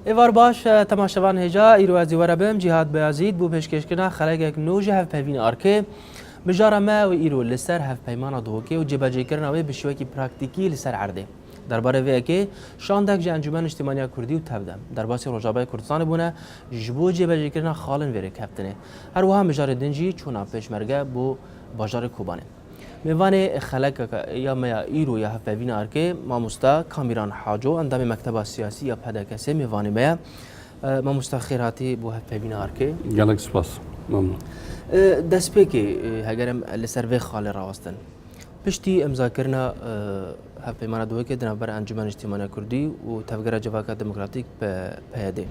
ایوار باش تماشاوان هجا ایروازی ورابم جهاد بیازید بو پیشکشکنا خلق نوج هف پیوین آرکه بجارا ما و ایرو لسر هف پیمان دوکه و جباجی کرنا و بشوکی پراکتیکی لسر عرده درباره وی که شاندک جه انجمن اجتماعی کردی و تبدم در باسی روجابای کردستان بونه جبو جباجی کرنا خالن ویره کپتنه هر وها مجار دنجی چونا پیشمرگه بو باجار کوبانه میوان خلق یا ما ایرو یا هف پیوین آرکه ماموستا کامیران حاجو اندام مکتب سیاسی یا پدکسه میوان ما ماموستا خیراتی بو هف پیوین آرکه گلک سپاس ممنون دست پیکی هگرم لسر وی خال راستن پشتی امضا کرنا هف پیمان دوه که دنبر انجمن اجتماعی کردی و تفکر جواکات دموکراتیک پیاده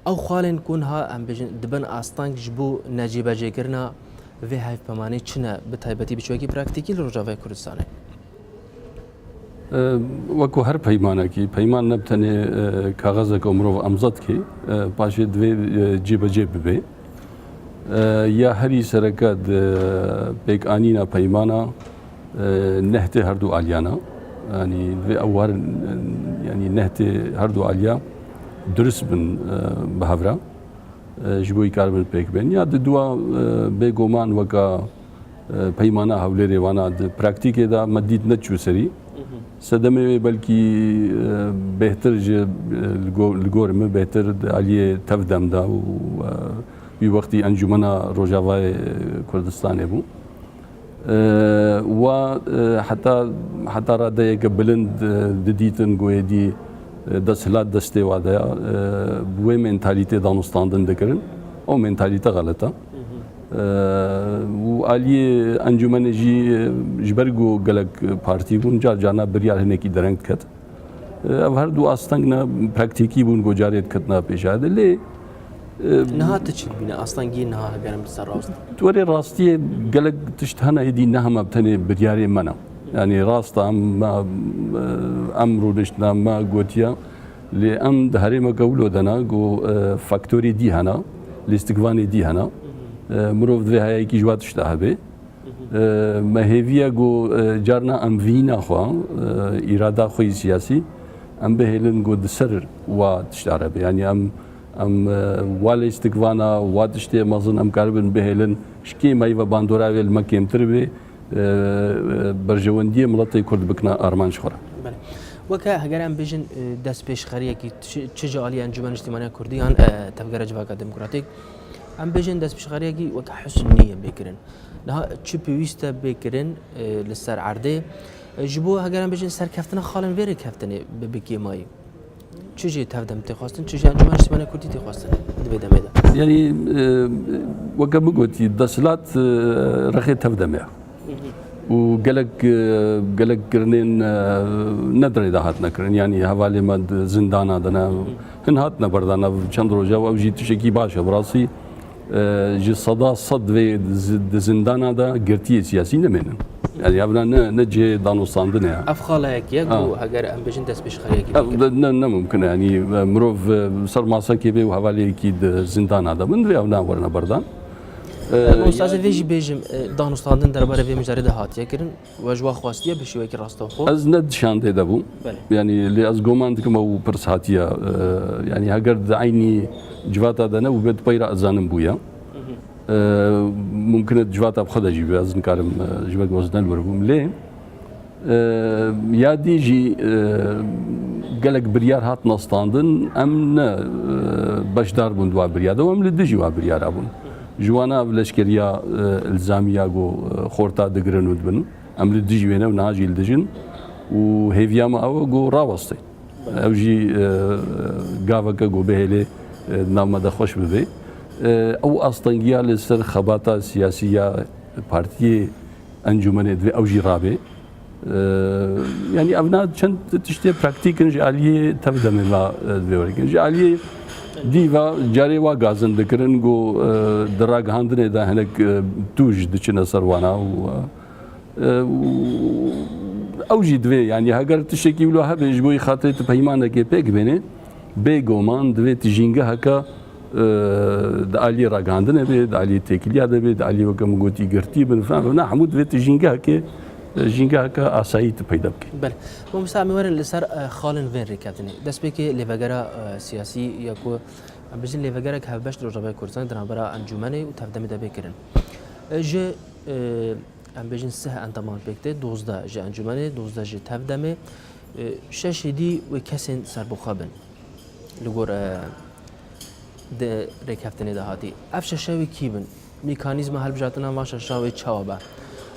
او خالن کنها ام بجن دبن آستانگ جبو نجیب جی کرنا وی هف پیمانی چنه به تایبتی بچوکی پراکتیکی لروجاوی کردستانه وەکو هەر پەیمانێکی پەیمان نەبتەنێ کاغەزێک مرۆڤ ئەمزەت کێ پاشێ دوێ جێبەجێ ببێ یا هەری سەرەکە پێکئانینە پەیمانە نەهتێ هەردوو ئالیانە ینی دوێ ئەووار ینی نەهتێ هەردوو ئالیا درست بن بە هەورە ji bo kar bin pêk bên ya di duwa bêgoman weka peymana hewlêrê wana di praktîkê da me dît neçû serî sedemê wê belkî bêhtir ji li gor min bêhtir di aliyê tevdem da û wî wextî encûmena Rojavayê Kurdistanê bû wa heta radeyeke bilind didîtin goyedî desthilat destê wa de wê mentalîtê danûstandin dikirin ew mentalîte xelete û aliyê encûmenê jî ji ber ku gelek partî bûn car carna biryar hinekî dereng diket ev her du asteng ne praktîkî bûn ku carê diketina pêşade lê niha tiçin bîne astengî niha hegerim li ser rast werê rastiyê gelek tişt hene êdî neheme tenê biryarê me ne yani rasta em rûniştina me gotiya lê em di herêmeke wilo de ne ku faktorê dî hene lêstikvanê dî hene mirov divê heyekî ji we tişta hebe me hêviye ku carna em vîna xwe îrada xwe yî siyasî em bihêlin ku di ser wa tişta hebe yani em wa lêstikvana wa tiştê mezin em karibin bihêlin ji kê meyve bandora wê li me kêmtir bê برژەوەندیە وڵاتی کورد بکنا ئارمان خۆرە وەکە هەگەران بێژن دەست پێشخەریەکی چجا عالی ئەنجومەن نیشتیمانیە کوردی یان تەبگەرە جوواکە دموکراتیک ئەم بێژن دەست پێشخەریەکی وەکە حوسن نییە بێکردن چ پێویستە بێکردن لەسەر عەردێ ji bo hegeran bêjin serkeftina xalên vê rê keftine bi bikêmayî çi jê tevdem tê xwastin çi jî encûmena niştimanîya kurdî tê xwastin divê demê de yani weke bigotî desthilat rexê tevdeme û gelek kirinên nedrê de hatine kirin yanî hevalê me di zindana de ne hin hatine berdana çend roja ew jî tişekî baş e bi rastî ji seda sed vê di zindana de girtiyê siyasî nemênin yani ev ne cihê danûstandin e ev xaleyekî ye ku heger em bêjin dest pêşxeriyekî ne mumkin e yanî mirov ser masekê bê û hevaleyekî di zindana de bin divê ew nawerine berdan Ustazê vê jî bêjim danûstandin derbare vê mijarê de hatiye kirin we ji wa xwastiye bi şêwekî rastaxo ez ne dişandê de bûm yanî lê ez goman dikim ew pirs hatiye yanî heger di eynî civata de ne û bê peyra ezanim bûye mumkin e civata xwe de jî bê ez nikarim ji vek wezne li wir bûm lê yadî jî gelek biryar hatin standin em ne beşdar bûn di wa biryar de em li dijî wa biryara bûn ji wan ev leşkeriya ilzamiya got xorta digirin û dibin em li dijî wêne û niha jî li dijin û hêviya me ew e got rawestê ew jî gaveke got bihêlê nav me de xweş bibe ew astengiya li ser xebata siyasî ya partiyê encûmenê divê ew jî rabe yani ev na çend tiştê praktîkin ji aliyê tevdemê me divê werikin ji aliyê dîva carê wa gazin dikirin ku di ragihandinê de hinek tûj diçine ser wana ew jî divê yani heger tiştekî wilo hebe ji bo xatirê tu peymanekê pêk bêne bêgoman divê tu jîngeheka دعالي راجاندن أبي دعالي تكليا أبي دعالي وكم قوتي قرتي بنفهم نا حمود فيت جينجا كأسايد بيدا بك. بله ومسا مورن لسر خالن وين ركابتني دست بيكي لفجرة سياسي يكو ام بيجن لفجرة كهبش رجبه كردستان درابرا انجمني وتفدم ده بكرن ج ام بيجن سه انتمان بكته 12 ج انجمني 12 ج تفدمه شش دي وكسن سربخابن لغور ده ركابتني ده هاتي افش شوي كيبن ميكانيزم هل بجاتنا واش شوي تشاوبا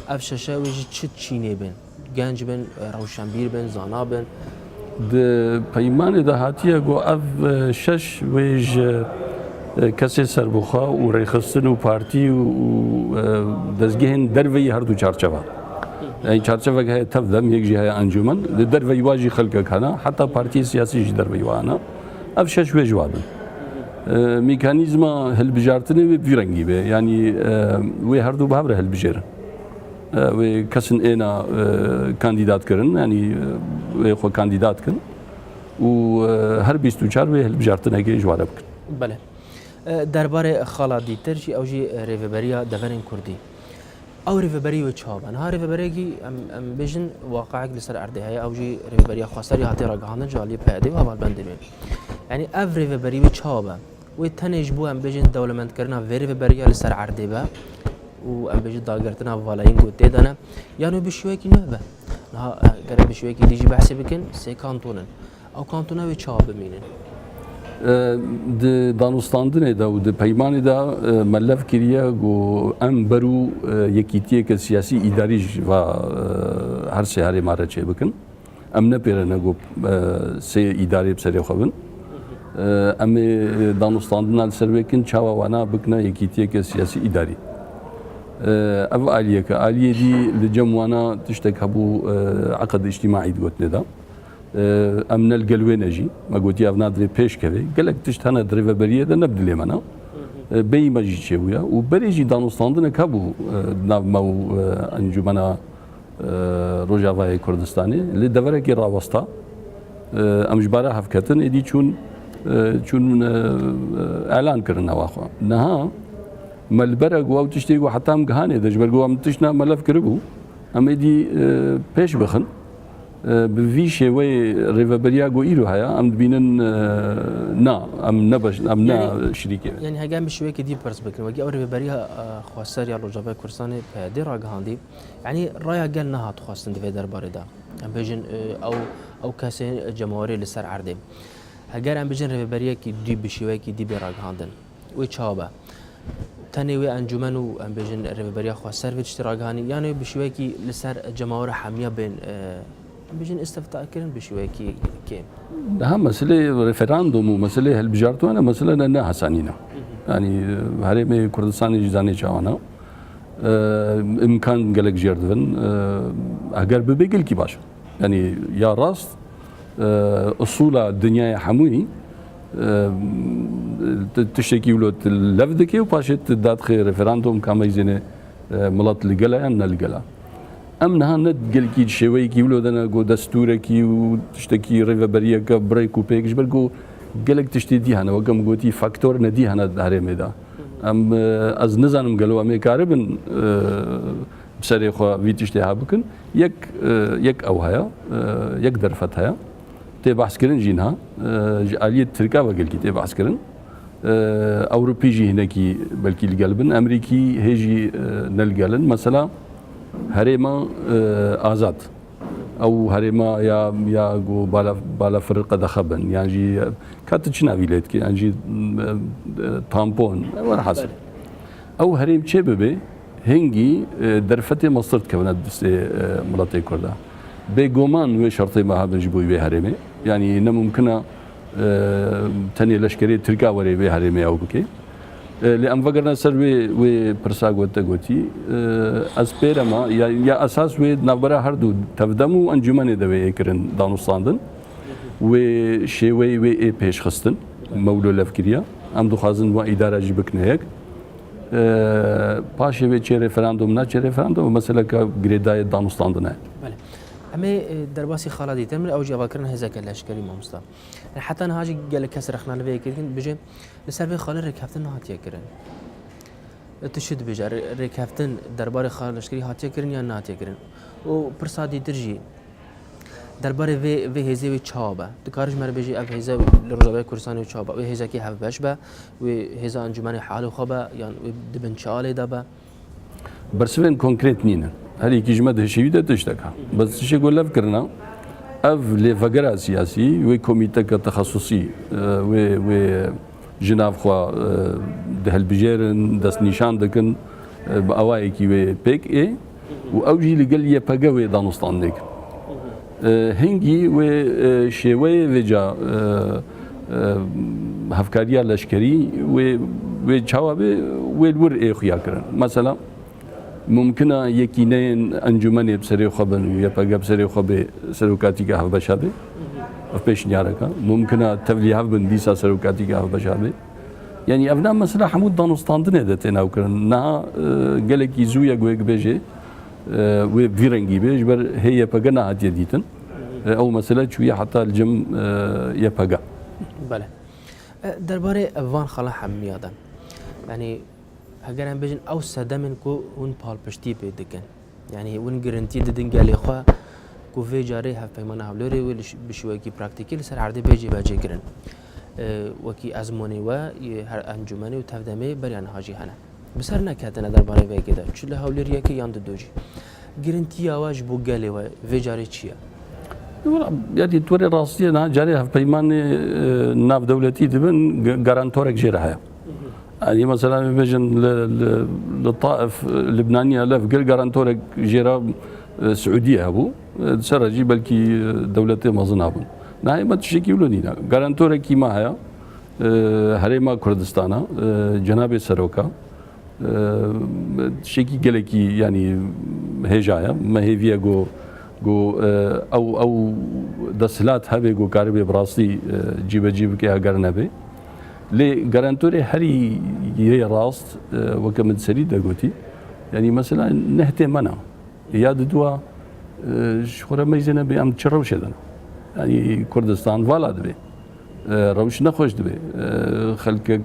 افش شوي چت چيني بن گنج بن روشنبير بن زانا بن د پیمان ده هاتیه گو اف شش ویج کسی سربخا و ریخستن و پارتی و دزگهن دروی هر دو چارچوه این چارچوه که تفدم یک جهه انجمن دروی واجی خلق کنه حتی پارتی سیاسی جی دروی وانه اف شش ویج وادن میکانیزم هل بجارتنه و بیرنگی به یعنی وی هر دو بهبره هل بجاره و کسن اینا کاندیدات کردن یعنی خو کاندیدات کن و هر 24 و هل بجارتنه که جواره بکن. بله درباره خالدی ترجی اوجی ریوبریا دورن کردی او ریوبری و چابن ها ریوبری کی ام بیژن واقعی لسر ارده های اوجی ریوبریا خاصری هاتی راگهان جالی پیاده و اول بنده بین یعنی اف ریوبری و چابن و تنش بو ام بیژن دولمند کردن و ریوبریا لسر ارده با و ام بيجي داغرتنا فالاين قلت انا يعني بشوي كي نهبه ها قرب بشوي كي ديجي بحسب بكن سي كانتونن او كانتونا و چاب مينن د دانستاندن دا و د پیمان دا ملف کریه گو ام برو یکیتیه که سیاسی اداری و هر سه هر ماره چه بکن ام نه پیرنه گو سه اداری بسری خوبن ام دانستاندن ال سروکن چاوا وانا بکنه یکیتیه که سیاسی اداری أو آلية كآلية دي لجموانا تشتك هبو عقد اجتماعي قلت ده أمن القلوين أجي ما قلت يا بنادري بيش كذي قالك تشتهنا دريفة برية ده نبدل لي منا بي ما جي شوية وبريجي دانوستاندنا كابو ناف مو أنجمنا روجافاي كردستاني اللي دفرة كي راوستا أمجبارة هفكتن إدي چون إعلان كرنا واخوا نها ملبرق و تشتي و حتى ام جهاني دج برجو ام تشنا ملف كربو ام دي بيش بخن بفي شوي ريفابريا جو ايرو هيا ام بينن نا ام نبش ام نا شريكه يعني هجام بشوي كدي برس بكن وجي او ريفابريا خواسر يا رجبه كرساني دي راغاندي يعني رايا قال نها تخواستن دي درباري دا ام بيجن او كاسي جمهوري لسر عردي هجار ام بيجن ريفابريا كي دي بشوي كي دي براغاندن و تشابه تنوي انجمن و ام بيجن ريفابريا خواسر في اشتراكاني يعني بشوي كي لسر جمهور حاميه بين بيجن استفتاء كرن بشوي كي ده مسألة ريفراندوم ومسألة هالبجارتو أنا مسألة أنا حسانينا يعني هرمي كردستان جزاني شوانا إمكان قلق جردفن أجر ببيجل كي باش يعني يا راست أصول الدنيا حموي تشتكي ولو اللفدكي وباشت دادخل ريفراندوم كما يزني ملات الجلا أن الجلا أمنها ندقل كي شوي كي ولو دنا جو دستورة كي وتشتكي ريفابريا كبريك وبيك جبرجو قالك تشتي دي هنا وقام قوتي فاكتور ندي هنا هرمي دا أم از نزانم قالوا أمي كاربن بسري خو في تشتي هابكن يك أو هيا يك درفت هيا تبحث كرن جينها آلية تركا وقال كي تبحث كرن أوروبي جي هناكي بلكي القلبن أمريكي هيجي نلقالن مثلا هريما آزاد أو هريما يا جو بالا فرقة دخبن يعني جي كاتشنا فيلت كي يعني جي تامبون ولا حصل أو هريم شبابي هنجي درفتي مصرت كونت ملاتي كردا بيجومان وشرطي ما هذا جبوي بهرمي يعني إنه ممكنه تاني لشكري تركا وري بهرمي أو بكي لأن فكرنا سر و برساق وتقولي أسبير ما يا أساس و نبرة هردو تفدمو أنجمن دوي كرن دانوستاندن و شوي و بيش خستن مولو لفكريا أم دو خازن و إدارة جبك نهيك پاشه و چه رفراندوم نه چه رفراندوم مثلا که گریدای دانوستاندنه. بله. اما درباسی خالدی تم او جواب کردن هزا کلاش کری مامستا حتی نه هاجی گل کسر خنا لوی کردن بجه لسر خال رکافتن هاتیه کردن تشد بجه رکافتن دربار خالش کری هاتیه کردن یا ناتیه کردن و پرسادی درجی درباره و هزه و چابه دکارش مر بجی اف هزه لرزبای کردستان و چابه و هزه کی هف بش به و هزه انجمن حال خوبه یا دبن چاله دابه برسفن کنکریت نینن هر یکی جمع دهشیوی ده تشتکه بس چه گلف کرنا اف لفقرة سياسي و كوميتة تخصصي و جناف خوا ده البجيرن دست نشان دكن بأوائكي و بيك اي و اوجي لقل يبقى و دانستان دك هنگی و شیوه وجا هفکاریا لشکری و چوابه و الور ای خویا کرن مثلا ممکنه یکی نین انجمنی بسری خوابن یا پگه بسری خواب سروکاتی که هف بشابه اف پیش نیاره که ممکنه تبلیغ هف بندیسا سروکاتی که هف بشابه یعنی افنا مثلا حمود دانستاندنه دته ناو کرن نه گلکی زویا گویک بجه و بيرنجي بيج بر هي بقنا عادية ديتن أو مسألة شوية حتى الجم يبقى. بله. درباره وان خلا حمیادن. يعني هجران بيجن أو سدمن كو ون بال بشتي بيدكن. يعني ون جرنتي ددن قالي خوا كو في جاري هف بيمانه هولوري ويش بشوي كي براكتيكال سر عرض بيجي باجي كرن. وكي أزموني و هر أنجمني وتفدمي بريان هاجي هنا. بسر نکردن درباره وی کده چون هولریه که یاند دوجی گرنتی آواج بوگلی و ویجاری چیه؟ يعني توري راسية أنا جاري في بيمان ناف دولتي تبن جارانتورك جيرها يعني مثلا بيجن للطائف اللبنانية لف قل جارانتورك جيرا سعودية أبو سرجي بلكي دولتي ما زنابن نهاية ما تشكي ولدينا جارانتورك كي ما هي هريما كردستانا جناب سروكا شكي جلكي يعني هجايا ما هي فيها جو او دسلات هبه جو كاربي براسي جيب كي اگر نبي لي جارانتوري هري يي راست وكم سري دغوتي يعني مثلا نهته منا يا دوا شخوره ميزنه بي ام تشروش دنا يعني كردستان فالا دبي روش نخوش دبي خلقك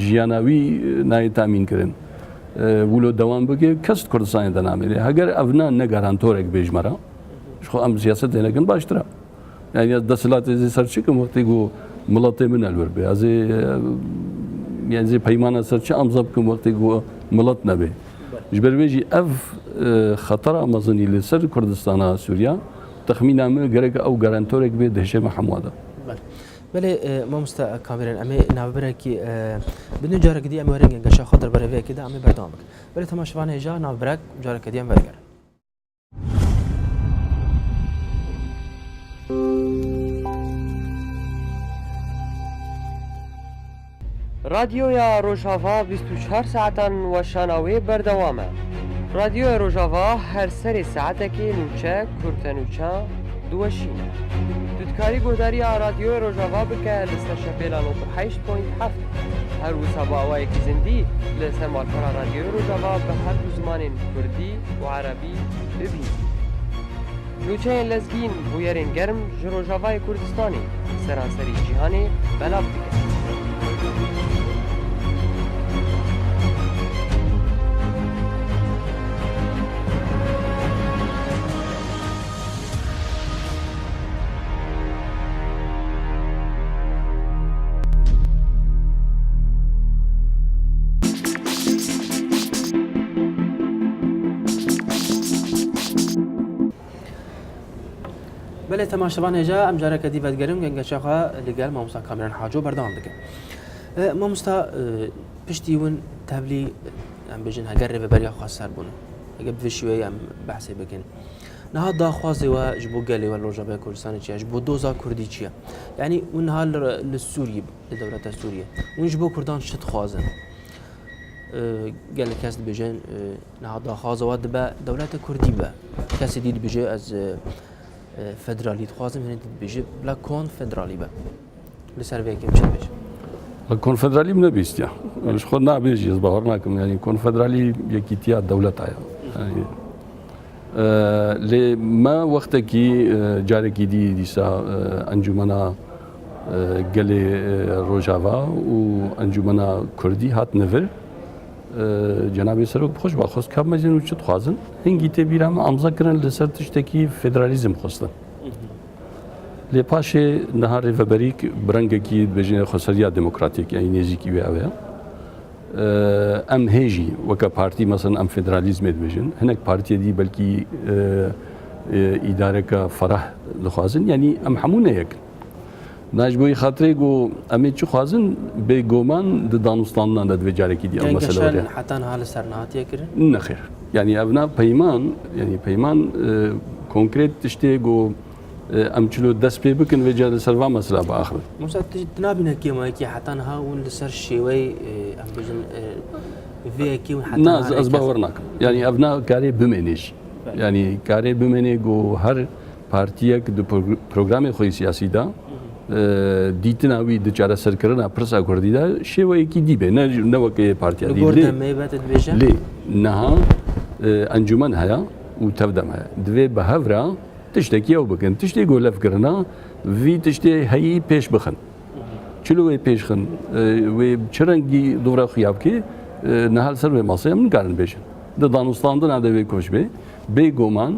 جياناوي ناي تامين كرن ولو دوام بگه کست کردستان دنامه اگر افنا نگارانتورک بیشمرا شو ام سیاست لكن باشترا يعني دسلات زي سرچه که وقتی گو ملت من الور به از يعني زي پیمانه سرچه امزب که وقتی گو ملت نبه جبر بيجي اف خطر امازوني لسر كردستان سوريا تخمينا من غرق او جارانتورك به دهشه محموده بله ما مست کامران اما نابرای کی بدون جارک دی اما ورنگ گشا خاطر برای کده اما بردامک بله تماشاوان هجا نابرک جارک دی ام ورگر رادیو یا روجاوا 24 ساعتن و شاناوی بردوامه رادیو روجاوا هر سری ساعته که نوچه کرتنوچه دوشینه دودکاری گوداری رادیو روجاوا بکه لسه شپیلا 98.7 هر وسا با اوای کی زندی لسه مالکارا رادیو روجاوا به هر دو زمان کردی و عربی ببین نوچه لزگین بویرین گرم جروجاوای کردستانی سراسری جهانی بلاب بکه بله تماشاوان هجا ام جارک دی ودگرم گنگ شخا لگل ما مستا کامران حاجو بردام دکه ما مستا پشتیون تبلی ام بجن هگر به بریا خاصر بون اگه بفشوی ام بحثی بکن نه دا خوازه و جبو گلی و لوجابه کردستان چیه جبو دوزا کردی چیه یعنی اون حال لسوریه لدولت سوریه اون جبو کردان شت خوازن گل کس بجن نه دا خوازه و دبا دولت کردی با کسی دید بجه از فدرالی خوازم هنید بيجي بلا كونفدرالي با لسر ويكم چه بيجي الكونفدرالي من بيستيا مش خدنا بيجي ظهرناكم يعني كونفدرالي يكيتيا الدولة يعني لێ ما وەختێکی جارێکی دیسا ئەنجومەنە گەلێ ڕۆژاوا و ئەنجومەنە کوردی هات نەڤر جنابی سەرۆک بخۆش باخۆست کابمەزین و چ دخوازن هەنگی تێبیرامە ئامزەکردن لەسەر تشتێکی فێدرالیزم خستن لێ پاشێ نەها ڕێڤەبەریک برەنگێکی بێژینە خۆسەریا دموکراتیک یانی نێزیکی وێ ئەوەیە ئەم هێژی وەکە پارتی مەسەن ئەم فێدرالیزمێت بێژن هەنێک پارتیەدی بەلکی ئیدارەکە فەرەح دخوازن ینی ئەم هەموو نەیەکن ناش بۆی خاطرێک و ئەمێ چ خوازن بێگۆمان دانوستانان دەدوێت جارێکی دی ئەم مەسەلەوەیە حتان ها لەسەر نهاتیەکردن نەخێر ینی ئەڤنا پەیمان ینی پەیمان کۆنکرێت تشتێک و ئەم چلو دەست پێ بکن وێجا لەسەروا مەسلا بەئاخر نابینە کێمایەکی حتان هاون لەسەر شێوەی ئەم بژن vêyekî ناز ئەس باوەڕ ناکەم ینی ئەڤنا کارێ بمێنێش ینی کارێ بمێنێ و هەر پارتیەک پرۆگرامی خۆی سیاسیدا دیتناوی دچارە سەرکردنا پرسا کوردیدا شێوەیەکی دیبێ نەوەکە پارتیا لێ نەها ئەنجومەن هەیە و تەودەم هەیە دوێ بە هەورا تشتێکی ئەو بکەن تشتێک گۆلەفکردنا وی تشتێ هەیی پێش بخن چلوێ پێشخن وێ چ ڕەنگی دوورە خیابکێ نەهال سەر وێ ماسەیە من کارن بێژن دەدانوستاندن نادەوێت کۆش بێ بێگۆمان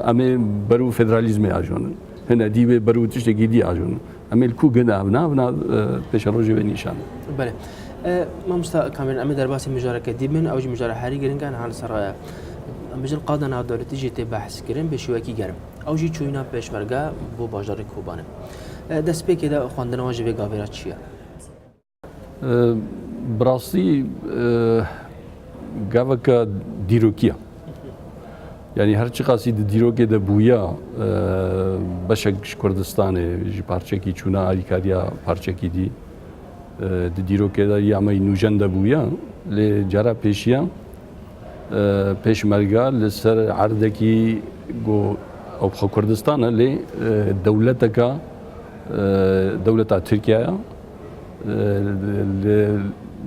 ئەمێ بەرو فێدرالیزمی ئاژۆنن هەنە دیوێ بەرو تشتێکی دی ئاژۆن ئەمێ کو گەدا نابنا پێشە ڕۆژێ وێ نیشان بەێ مامۆستا کامێن ئەمە دەرباسی مژارەکە دیبن ئەوژی مژارە هەری گرنگان هەڵ سەرایە ئەمبژن قادە ناودەوڵەتیژی تێ بەحسکردن بە شێوەکی گەرم ئەوژی چوینە پێشمەرگە بۆ باژارێک کوبانە دەستپێکێدا خواندنەوە ژێ گاڤێرا چییە؟ بڕاستی گاوەکە دیرۆکیە ینی هەرچی قاسی دیرۆکێ دەبووە بەشێک کوردستانێ ژی پارچێکی چوونە ئالیکاریا پارچێکی دی دیرۆکێدا یامەی نوژەن دەبووە لێ جارا پێشیە پێشمەرگا لەسەر عەردێکی ئەو خۆ کوردستانە لێ دەولەتەکە دەولەتا تورکیایە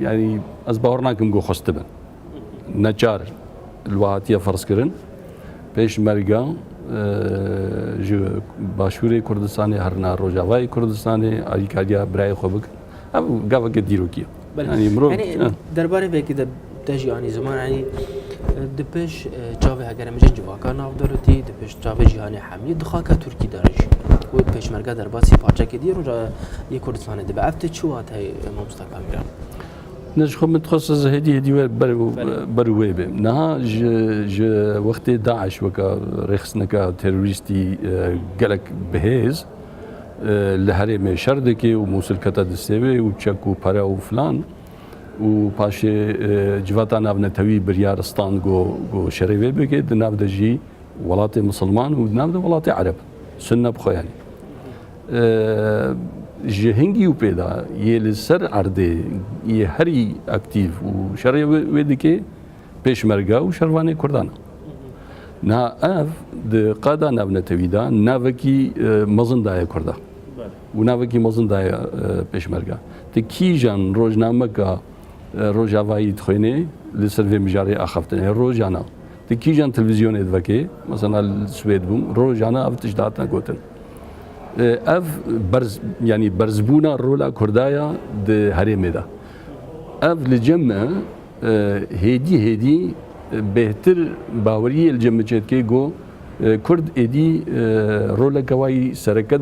ینی ئەس باوەڕ ناکەم گۆ خۆست بن نەچار لوهاتیە فەرزکردن پێشمەرگا باشووری کوردستانی هەرنا ڕۆژاوای کوردستانی ئالیکاریا برای خۆ بکە ئەو گاوەکە دیرۆکیە مرۆڤ دەربارەی بێکی دەژیانی زمانی دپێش چاوی هەگەرەمەجە جوواکە ناودەوڵەتی دپێش چاوی جیهانی حەمی دخواکە تورکی دەڕژی و پێشمەرگە دەرباسی پارچەکە دی ڕۆژە یە کوردستانی دەبە ئەفتە چوات هەیە مامۆستا کامیران نەژخۆ من تخصص هدی هدیوە بەروێ بێ نەها وەختێ داعش وەکە ڕێخستنەکە تێروریستی گەلک بەهێز لە هەرێمێ شەر دەکێ و مووسلکەتە دەستێوێ و چەک و پەرە و فلان و پاشێ جیواتا ناونەتەوی بریارستان گۆ شەرێوێ بکێت ناودەژی وڵاتی مسلمان و ناودە وڵاتی عەرەب سنە بخۆیانی ji hingî û pêda yê li ser erdê yê herî aktiv û şerê wê dike pêşmerga û şervanê Kurdan na ev di qada navnetewî da navekî mezin daye Kurda û navekî mezin daye pêşmerga ti kîjan rojnameka rojavayî dixwêne li ser vê mijarê axaftinê rojana ti kîjan televîzyonê diveke mesela Swêd bûm rojana ev tişt hatine gotin ev yani berzbûna rola Kurdaya di herêmê de ev li cem me hêdî bêhtir baweriyê li cem çêdikê got Kurd êdî roleka wayî sereket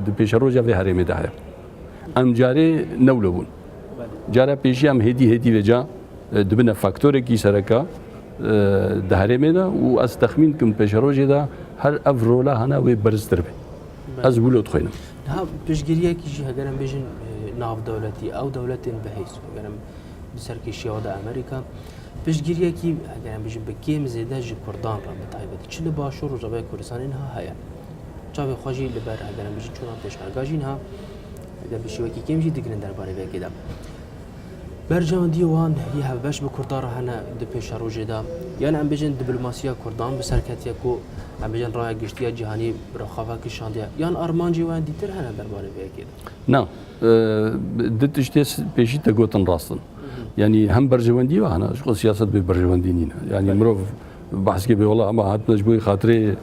di pêşeroja vê herêmê de heye em carê newle bûn cara pêşî em hêdî vêca dibine faktorekî sereka di herêmê de û ez texmîn kim pêşerojê de her ev rola hene wê beriztir be ez bûlo dixwînim piştgiriyekî jî hegerim bêjin navdewletî ew dewletên bihêz hegerim bi serkêşiya de Amerîka piştgiriyekî hegerim bêjin bi kêm zêde ji Kurdan re bi taybetî çi li başûr Rojavayê Kurdistanê niha heye çavê xwe jî li ber hegerim bêjin çûna pêşmerga jî niha heger bi şêwekî kêm jî digirin derbarê vekê de bercandî wan yê hevbeş bi Kurda re hene di pêşa rojê de yan em bêjin diplomasîya Kurdan bi serketiye ku em bêjin raya giştiya cîhanî rexavekî şandiye yan armancê wan dîtir hene derbarê vekê de na di tiştê pêşî te gotin rastin yanî hem berjewendî ve hene ji siyaset bê berjewendî nîne yanî mirov بحث که به والله اما هات نجبوی خاطر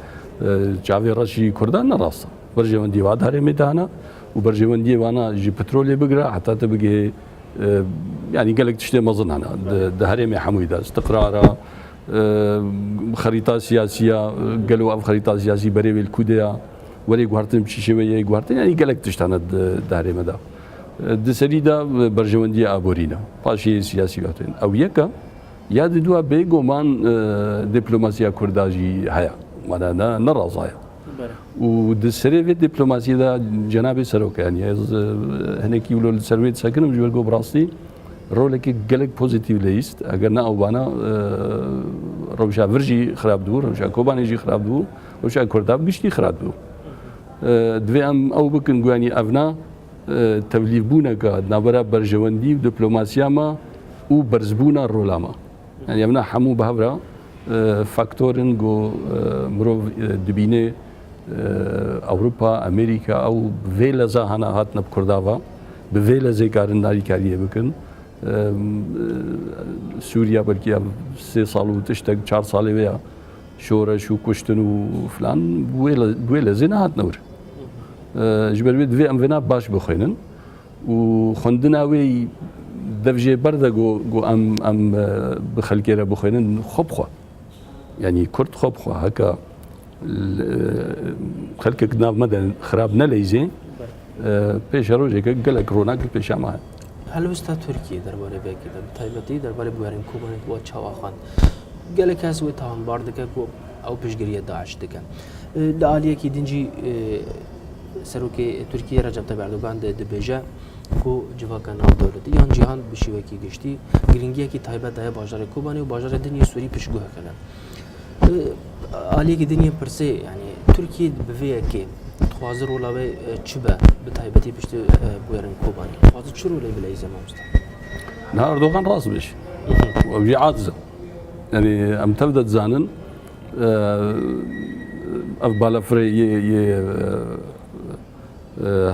چاوی رشی کردان نراسته برجوندی واد هره میدانا و برجوندی وانا جی پترول بگره حتی تبگه يعني قال لك تشتي مظن هنا ده هرمي حمويده استقرار خريطه سياسيه قالوا اب خريطه سياسيه بري الكوديا ولي غارتم شي شويه غارتم يعني قال لك تشتنا ده هرمي ده ده سريدا برجوندي ابورينا فاشي سياسي غاتين او يكا ياد دوا بيغو مان دبلوماسيا كرداجي هيا وانا نرازايا ودسري في الدبلوماسية ده جناب سروك يعني هناك يقولوا السرويت ساكن مش بيلقوا براستي رولك قالك بوزيتيف ليست أجرنا أو بانا روشا فرجي خراب دو روشا كوباني جي خراب دو روشا كرداب بيشتي خراب دو دوی ام او بکن گوانی افنا تبلیغ بونا که نبرا برجواندی و دیپلماسیا ما او برزبونا رولاما يعني افنا حمو بهبرا فاكتورن جو مرو دبینه اوروبا امریکا او ویلا زهانا هاتنا بکرداوا به ویلا زیکارن داری کاریه بکن سوریا بلکه 3 سال و تشتک 4 ساله ویا شورش و کشتن و فلان بویلا زینا هاتنا ور جبر بید وی ام وینا باش بخوینن و خوندنا وی دفجه برده جو ام بخلکی را بخوینن خوب خوا يعني كرت خوب خوا هكا خلقك ناف مدن خراب نليزي پیش روزی که گلک رونق پیش آمد. هل وسط ترکیه درباره بیکیدم تایبتی درباره بوارن کوبان و چاواخان گلک هست و تام بارد که کو او پیشگیری داعش دکن. لعالیه کی دنجی سروک ترکیه رجب طیب اردوغان ده بیجا کو جواکان ناو دولتی یان جهان بشیوه کی گشتی گرینگیه کی تایبت دای بازار کوبانی و بازار دنیا سوری پیشگوه کردن. عالیه کی دنیا پرسه يعني تركيا بفيا كي تخوازر ولا تشبه بتايبتي بشت بويرن كوباني تخوازر شرو لي بلاي زمان مستع نهار دوغان راس بش وبجي عاطزة يعني ام تبدا تزانن اف بالافري ي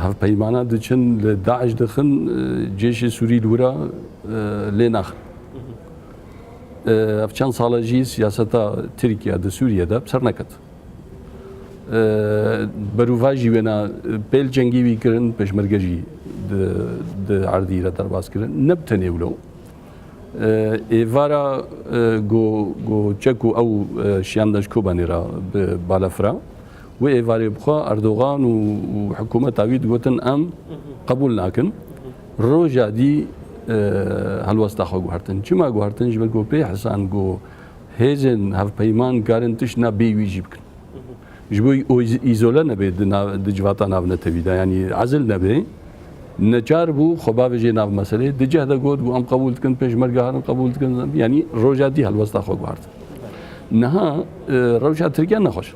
هف بيمانا دچن لداعش دخن جيش سوري لورا ليناخ اف چند ساله جي سياستا تركيا د سوريا دا بسر نكت بروفاجی ونا پیل جنگی وی کرن پشمرگجی د عردی را درباز کرن نبتنی ولو ایوارا گو چکو او شیاندش کوبانی را بالافرا و ایواری بخوا اردوغان و حکومت آوید گوتن ام قبول ناکن روجا دی هلوستا خو گوهرتن چما گوهرتن جبر گو پی حسان گو هیزن هف پیمان کارن تشنا بی ویجی بکن جبوي إيزولا نبي دجواتا ناف نتبيدا يعني عزل نبي نجار بو خباب جي ناف مسألة دجه دا قود بو أم قبول تكن بيش مرقهارن قبول تكن يعني روجا دي هالوسطا خو بارد نها روجا تركيا نخوش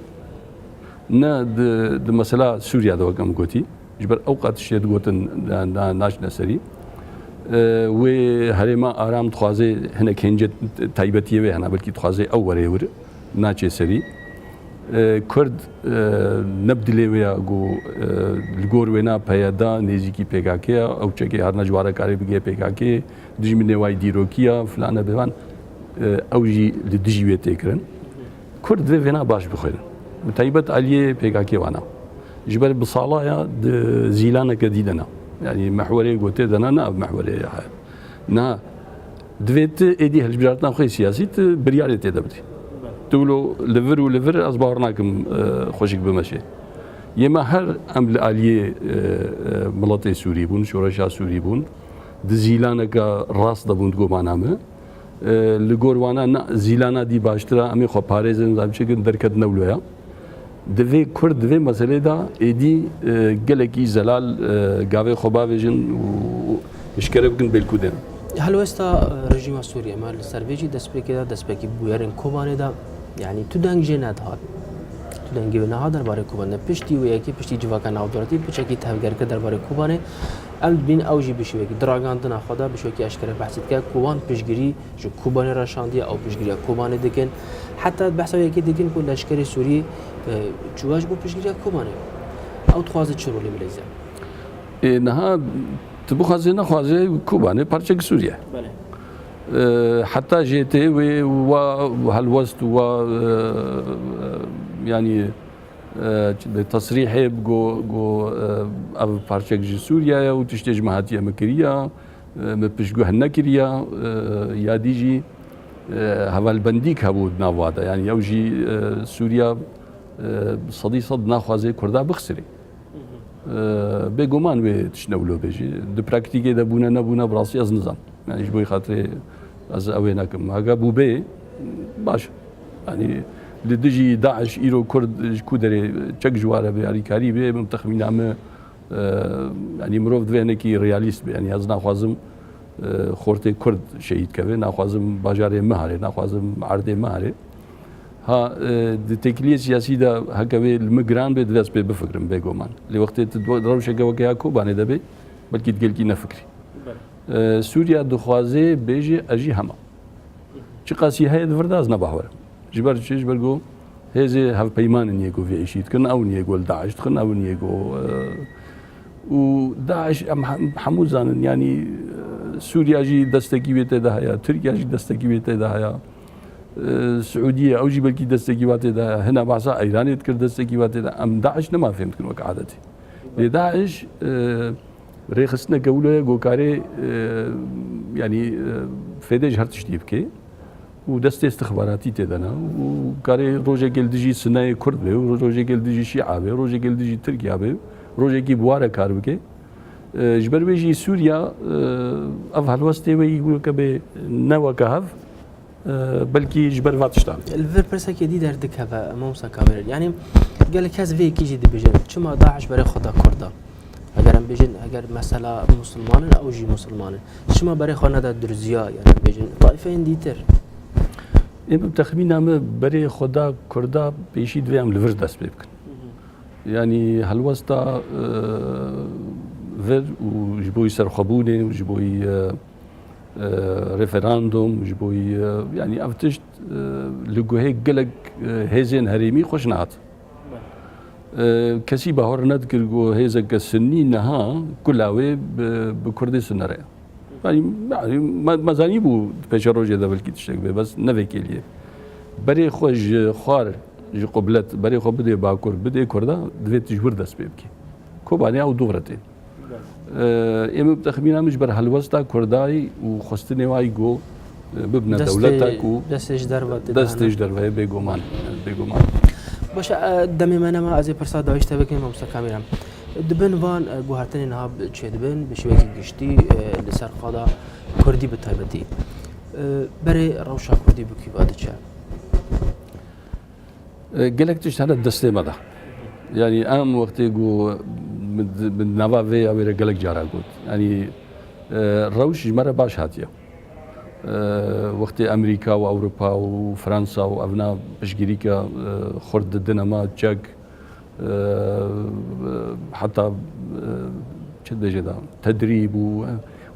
نا د مسألة سوريا دا وقام قوتي جبر أوقات الشيء قوتن ناش نسري و هرما آرام تخوازي هنا كنجة تايبتيه و هنا بلكي تخوازي أو وريور ناچه سري کرد نبدلی ویا گو لگور وینا پیادا نیزی پیگاکی او چکی هر نجواره کاری بگه پیگاکی دجمی نوای دیروکیا فلانه بیان اوجی لدجیوی تکرن کرد وینا باش بخورن متایبت علیه پیگاکی وانا جبر بصالایا زیلانه کدیدنا يعني محوري قلت انا نا محوري نا دويت ايدي هالجبراتنا خوي سياسي بريالتي دبري تقولوا ليفر وليفر أصبحناكم خوشك بمشي يما هر عمل آلية ملاتي سوري بون شورشا سوري بون دزيلانا كا راس دبون تقول معنا ما لجوروانا نا زيلانا دي باشترا أمي خو باريزن زعم شكل دركت نولويا دفي كرد دفي مسألة دا إدي جلكي زلال جاوي خبابيجن وإشكرب كن بالكودين هل وسط رژیم سوریه مال سرویجی دست بکیده دست بکی بویرن کوبانی دا یعنی تو دنگ جنات هات تو دنگی و نها درباره کوبانه پشتی و یکی پشتی جواکان ناودراتی پچکی تفگر که درباره کوبانه ام بین اوجی بشوی که دراغاندن خدا بشوی که اشکال بحثیت که کوبان پشگیری جو کوبانه راشاندی او پشگیری کوبانه دکن حتی بحث یکی دکن که لشکر سوری جواج بو پشگیری کوبانه او تخوازه چرولی ملیزه نها تبو خازي نخوازي كوباني بارچك سوريا حتى جيتي وهالوست و يعني تصريحي بقو أو بارشك جي سوريا وتشتج مهاتية مكريا مبشقو هنكريا يا ديجي هذا البنديك هبود نافادا يعني يوجي سوريا صدي صد ناخوازي كردا بخسري بيقومان وتشنولو بيجي دو براكتيكي دبونا نبونا براسي از نظام يعني شبوي خاطري از اويناكم هاكا بوبي باش يعني لدجي داعش ايرو كرد كودري تشك جواره بياري كاريبي من تخمين عام يعني مروف دوينكي رياليست يعني از ناخوازم خورتي كرد شهيد كبه ناخوازم باجاري مهاري ناخوازم عرضي مهاري ها تكلية سياسي دا هكذا المجران بدرس بفكرم بيجومان لوقت تدرس شجوا كياكو بانه دبي بلكي تقول كي نفكري سوريا دخوازي بيجي أجي هما شقاسي هاي دفرداز نباهور جبر شيء برجو هذا هاف بيمان نيجو في عشيت كنا أو نيجو داعش كنا أو نيجو وداعش حمود زانن يعني سوريا جي دستكي بيته ده تركيا جي دستكي بيته ده السعودية أو جي بلكي دستكي بيته ده هنا بعصا إيران يذكر دستكي بيته ده أم داعش نما فهمت كن وكعادتي لداعش ريخسنا قوله جوكاري يعني فيدج هرتشتيب كي ودست استخباراتي تدنا وكاري روجا قال دجي سناي كرد به وروجا قال دجي شيعة به وروجا قال دجي تركيا به روجا كي بواره كار بكي جبر بيجي سوريا أفعل وسطي ويقول كبه نوا كهف بلكي جبر فاتشتان. الفير برسا كدي دردك هذا موسى كامل يعني قال لك هذا في كيجي دبيجن شو داعش بري خدا كردا اگر هم بيجن اگر مثلا مسلمان او جي مسلمان شو بري خنا دا درزيا يعني بيجن طائفين ديتر ام تخمين عم بري خدا كردا بيشي دوام لفرج دست بيبكن يعني هالوسطا فر وجبوي سرخبوني وجبوي ريفراندوم وجبوي يعني افتشت لقو هيك قلق هيزين هريمي خوش نعت كسي بهور نذكر جو هيزا كسنين نها كلاوي بكردي سنرة يعني ما زاني بو بيشروج هذا بالكي تشتغل بس نفيك ليه بري خوش خار جو قبلت بري خو بدي باكر بدي كردا دويت جبر دست بيبكي كوباني او دورتين ام بتخمينا مجبر هالوسطا كرداي وخستني واي جو ببنى دولتك و دستش دربت دستش دربه بيجومان باش دمي ما ازي برسا دايشته بكين مستكاملا دبن وان بوهرتني نهاب تشدبن بشويكي گشتي لسر قادا كردي بتايبتي بري روشا كردي بكي بعد چه قالك تشت هذا دستي مدا يعني ام وقت جو من نوا في او قالك جارا قلت يعني روش مره باش هاتيه وقت امريكا واوروبا وفرنسا وابنا بشجريكا خرد الدنما تشاك حتى شد جدا تدريب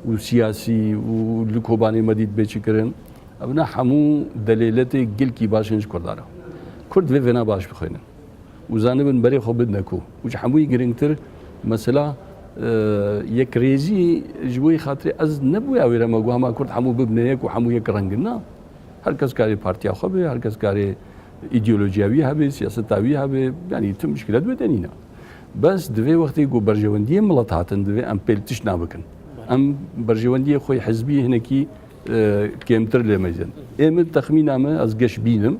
وسياسي والكوباني مديد بيشكرن ابنا حمو دليلتي جلكي باشنج كردارا كرد في فينا باش بخينا وزانبن بري خو بدناكو وش حمو يجرينتر مثلا يكريزي جوي خاطري از نبوي او رما جو ما كرد حمو ببنيك وحمو يكرنجنا هركز كاري بارتي خبي هركز كاري ايديولوژیاوی هبه سیاستاوی هبه يعني تم مشكلات بدنينا بس دوی وقتی جو برجواندی ملت هاتن دوی ام پلتش نابکن ام برجواندی خوی حزبی هنکی کمتر لمزن ام تخمین ام از گش بینم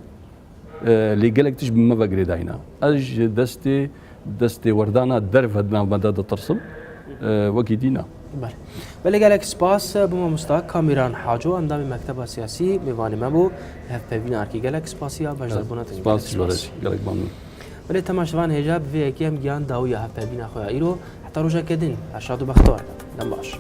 لقلقتش بما بقري داينا اج دستي وردانا درف هدنا مدد ترسم وكيدينا بله گلک سپاس بما مستاق کامیران حاجو اندام مکتب سیاسی میوانی مبو هف پبین ارکی گلک سپاسیا بجدر بونات سپاس لورش گلک ممنون بله تماشوان هجاب في اكيم جان داوية هف پبین اخويا ايرو حتى روجا كدين ارشاد بختار دم باش